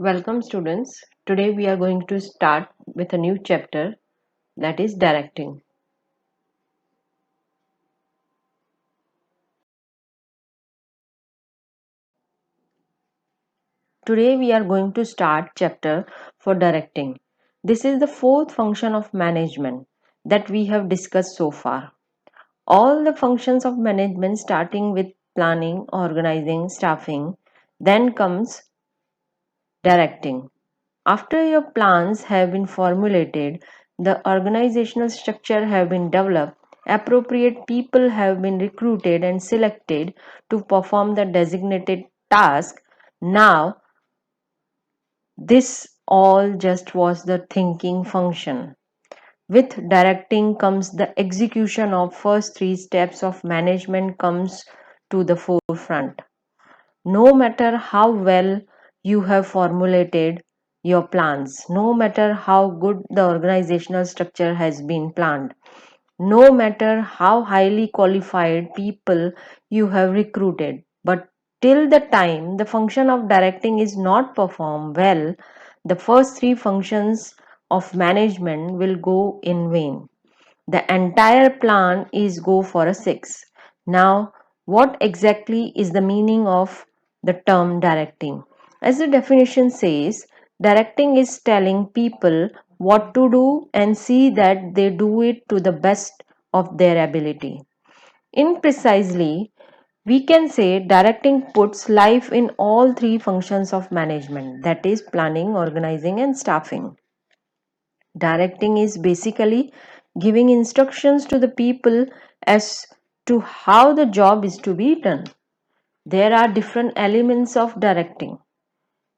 Welcome students. Today we are going to start with a new chapter, that is directing. Today we are going to start chapter for directing. This is the fourth function of management that we have discussed so far. All the functions of management starting with planning, organizing, staffing, then comes directing. After your plans have been formulated, the organizational structure have been developed, appropriate people have been recruited and selected to perform the designated task. Now, this all just was the thinking function. With directing comes the execution of first three steps of management comes to the forefront. No matter how well you have formulated your plans, no matter how good the organizational structure has been planned, no matter how highly qualified people you have recruited, but till the time the function of directing is not performed well, the first three functions of management will go in vain. The entire plan is go for a 6. Now, what exactly is the meaning of the term directing? As the definition says, directing is telling people what to do and see that they do it to the best of their ability. In precisely, we can say directing puts life in all three functions of management, that is planning, organizing and staffing. Directing is basically giving instructions to the people as to how the job is to be done. There are different elements of directing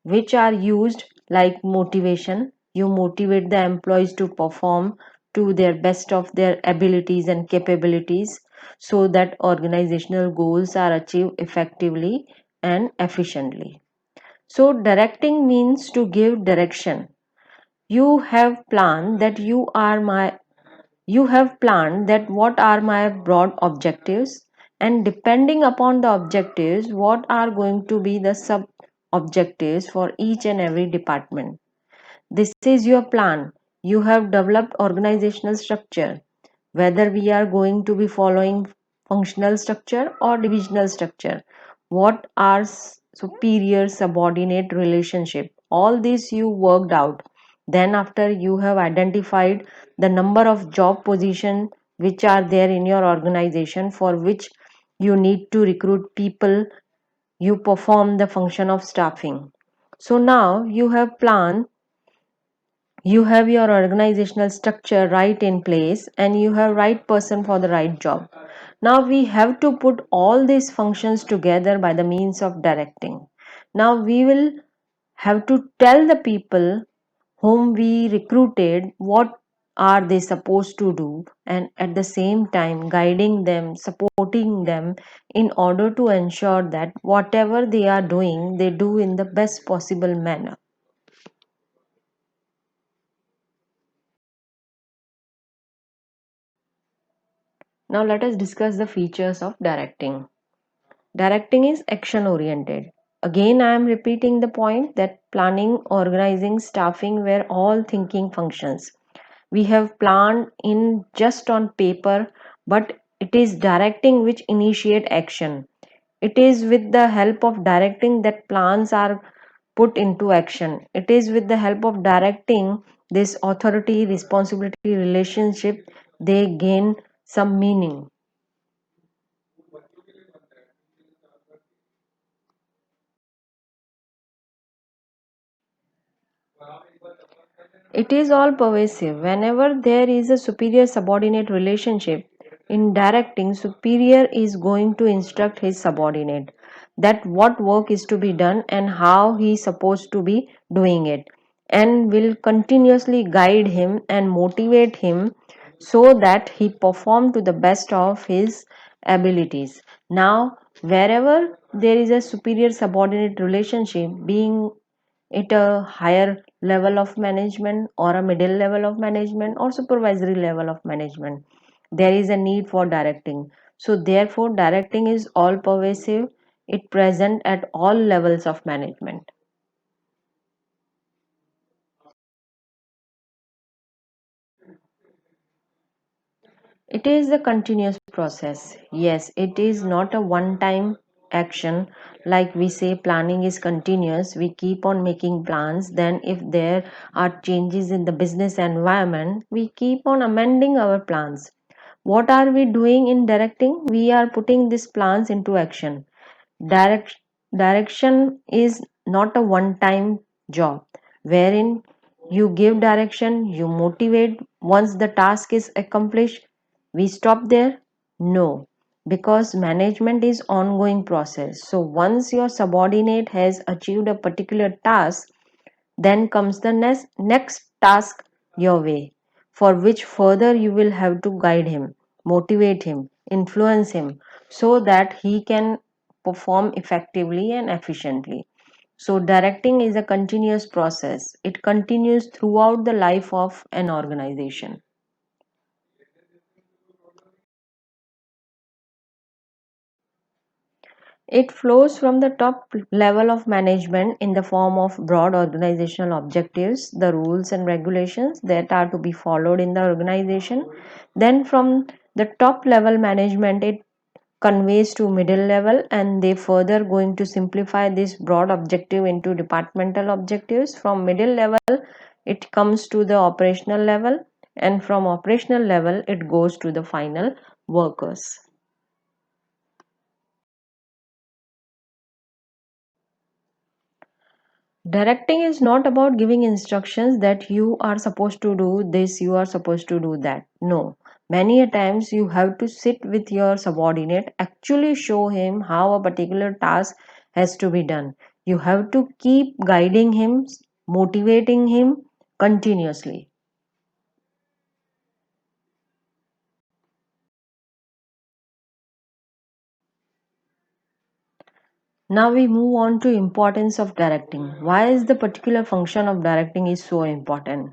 which are used like motivation. You motivate the employees to perform to their best of their abilities and capabilities so that organizational goals are achieved effectively and efficiently. So, directing means to give direction. You have planned that you have planned that what are my broad objectives, and depending upon the objectives what are going to be the sub objectives for each and every department. This is your plan. You have developed organizational structure, whether we are going to be following functional structure or divisional structure. What are superior subordinate relationship? All this you worked out. Then after you have identified the number of job position which are there in your organization for which you need to recruit people, you perform the function of staffing. So now you have planned, you have your organizational structure right in place and you have right person for the right job. Now we have to put all these functions together by the means of directing. Now we will have to tell the people whom we recruited what are they supposed to do, and at the same time guiding them, supporting them in order to ensure that whatever they are doing they do in the best possible manner. Now let us discuss the features of directing. Directing is action oriented. Again, I am repeating the point that planning, organizing, staffing were all thinking functions. We have planned in just on paper, but it is directing which initiate action. It is with the help of directing that plans are put into action. It is with the help of directing this authority responsibility relationship they gain some meaning. It is all pervasive. Whenever there is a superior subordinate relationship, in directing, superior is going to instruct his subordinate that what work is to be done and how he is supposed to be doing it, and will continuously guide him and motivate him so that he perform to the best of his abilities. Now, wherever there is a superior subordinate relationship, being it a higher level of management or a middle level of management or supervisory level of management, there is a need for directing. So therefore directing is all pervasive, it present at all levels of management. It is a continuous process. Yes, it is not a one time action. Like we say, planning is continuous. We keep on making plans. Then, if there are changes in the business environment, we keep on amending our plans. What are we doing in directing? We are putting these plans into action. Direct, Direction is not a one time job wherein you give direction, you motivate. Once the task is accomplished, we stop there. No, because management is ongoing process. So once your subordinate has achieved a particular task, then comes the next task your way, for which further you will have to guide him, motivate him, influence him, so that he can perform effectively and efficiently. So, directing is a continuous process, it continues throughout the life of an organization. It flows from the top level of management in the form of broad organizational objectives, the rules and regulations that are to be followed in the organization. Then, from the top level management, it conveys to middle level, and they further going to simplify this broad objective into departmental objectives. From middle level, it comes to the operational level, and from operational level, it goes to the final workers. Directing is not about giving instructions that you are supposed to do this, you are supposed to do that. No. Many a times you have to sit with your subordinate, actually show him how a particular task has to be done. You have to keep guiding him, motivating him continuously. Now we move on to importance of directing. Why is the particular function of directing is so important?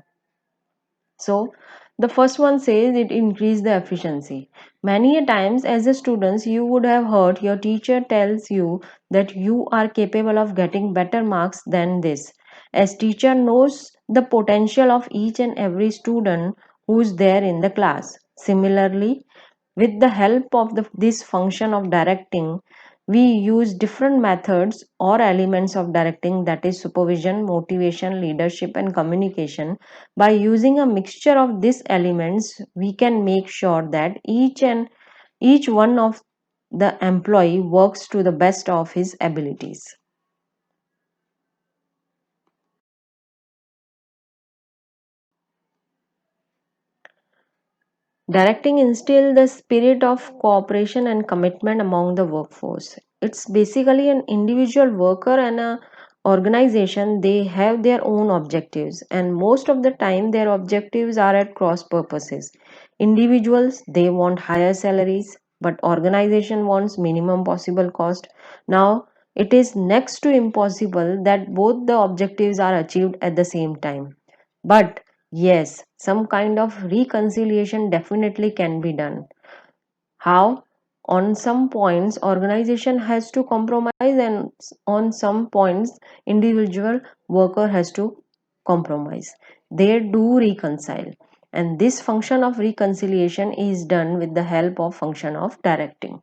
So the first one says it increase the efficiency. Many a times as a students you would have heard your teacher tells you that you are capable of getting better marks than this. As teacher knows the potential of each and every student who is there in the class. Similarly, with the help of this function of directing, we use different methods or elements of directing, that is supervision, motivation, leadership, and communication. By using a mixture of these elements, we can make sure that each one of the employee works to the best of his abilities. Directing instills the spirit of cooperation and commitment among the workforce. It's basically an individual worker and a organization, they have their own objectives, and most of the time their objectives are at cross purposes. Individuals they want higher salaries, but organization wants minimum possible cost. Now it is next to impossible that both the objectives are achieved at the same time. But yes, some kind of reconciliation definitely can be done. How? On some points, organization has to compromise, and on some points, individual worker has to compromise. They do reconcile, and this function of reconciliation is done with the help of function of directing.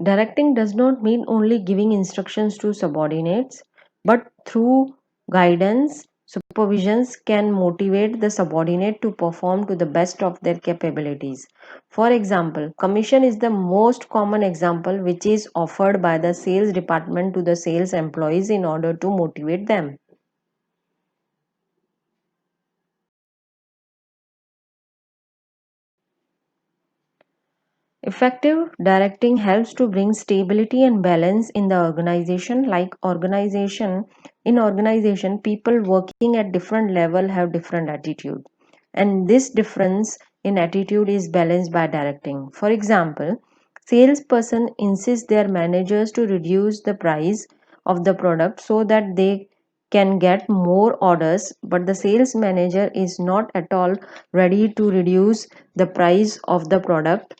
Directing does not mean only giving instructions to subordinates, but through guidance, supervisions can motivate the subordinate to perform to the best of their capabilities. For example, commission is the most common example which is offered by the sales department to the sales employees in order to motivate them. Effective directing helps to bring stability and balance in the organization. Like organization, people working at different level have different attitude, and this difference in attitude is balanced by directing. For example, salesperson insists their managers to reduce the price of the product so that they can get more orders, but the sales manager is not at all ready to reduce the price of the product,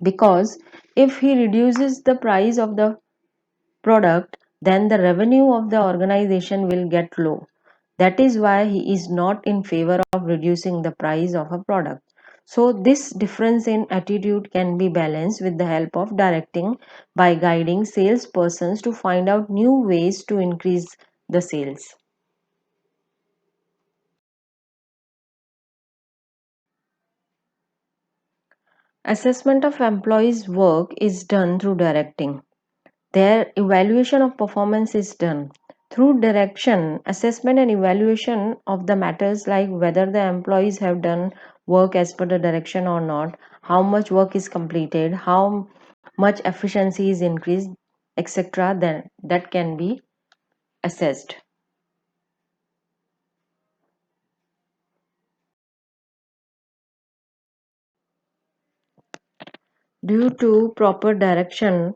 because if he reduces the price of the product, then the revenue of the organization will get low. That is why he is not in favor of reducing the price of a product. So, this difference in attitude can be balanced with the help of directing by guiding salespersons to find out new ways to increase the sales. Assessment of employees' work is done through directing. Their evaluation of performance is done. Through direction, assessment and evaluation of the matters like whether the employees have done work as per the direction or not, how much work is completed, how much efficiency is increased, etc., then that can be assessed. Due to proper direction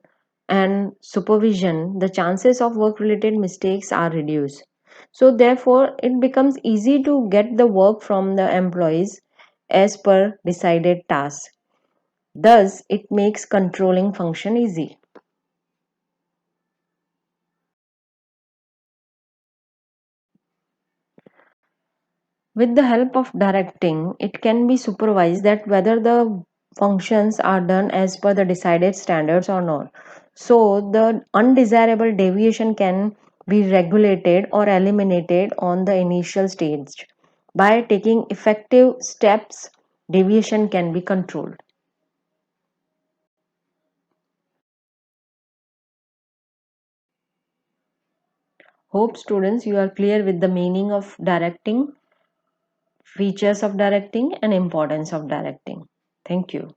and supervision, the chances of work related mistakes are reduced. So, therefore, it becomes easy to get the work from the employees as per decided tasks. Thus, it makes controlling function easy. With the help of directing, it can be supervised that whether the functions are done as per the decided standards or not. So, the undesirable deviation can be regulated or eliminated on the initial stage. By taking effective steps, deviation can be controlled. Hope students you are clear with the meaning of directing, features of directing, and importance of directing. Thank you.